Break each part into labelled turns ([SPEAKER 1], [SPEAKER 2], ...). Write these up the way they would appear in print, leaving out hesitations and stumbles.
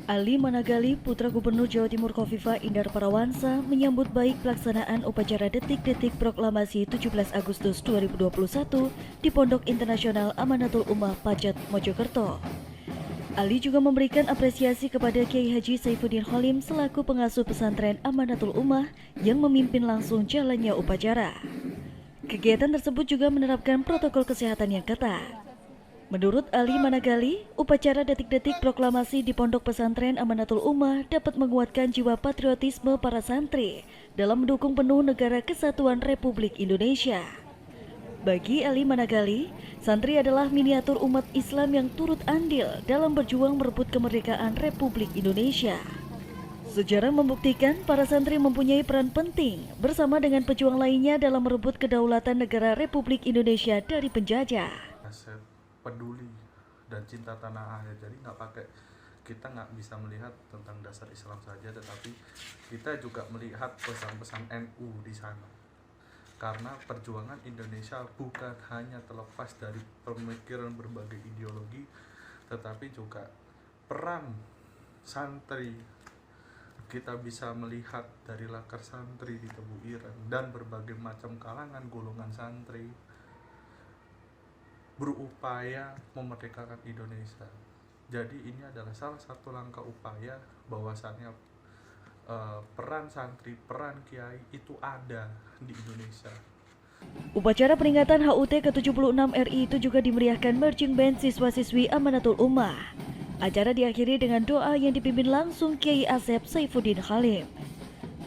[SPEAKER 1] Ali Managali, putra Gubernur Jawa Timur Khofifah Indar Parawansa, menyambut baik pelaksanaan upacara detik-detik proklamasi 17 Agustus 2021 di Pondok Internasional Amanatul Ummah Pacet, Mojokerto. Ali juga memberikan apresiasi kepada Kiai Haji Saifuddin Khalim selaku pengasuh pesantren Amanatul Ummah yang memimpin langsung jalannya upacara. Kegiatan tersebut juga menerapkan protokol kesehatan yang ketat. Menurut Ali Managali, upacara detik-detik proklamasi di Pondok Pesantren Amanatul Ummah dapat menguatkan jiwa patriotisme para santri dalam mendukung penuh negara kesatuan Republik Indonesia. Bagi Ali Managali, santri adalah miniatur umat Islam yang turut andil dalam berjuang merebut kemerdekaan Republik Indonesia. Sejarah membuktikan para santri mempunyai peran penting bersama dengan pejuang lainnya dalam merebut kedaulatan negara Republik Indonesia dari penjajah.
[SPEAKER 2] Peduli dan cinta tanah air, jadi kita nggak bisa melihat tentang dasar Islam saja, tetapi kita juga melihat pesan-pesan NU di sana, karena perjuangan Indonesia bukan hanya terlepas dari pemikiran berbagai ideologi, tetapi juga peran santri. Kita bisa melihat dari laskar santri di Tebu Ireng dan berbagai macam kalangan golongan santri berupaya memerdekakan Indonesia. Jadi ini adalah salah satu langkah upaya bahwasannya peran santri, peran kiai itu ada di Indonesia.
[SPEAKER 1] Upacara peringatan HUT ke-76 RI itu juga dimeriahkan marching band siswa-siswi Amanatul Ummah. Acara diakhiri dengan doa yang dipimpin langsung Kiai Asep Saifuddin Khalim.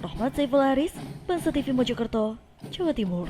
[SPEAKER 1] Rahmat Saiful Haris, Bangsa TV Mojokerto, Jawa Timur.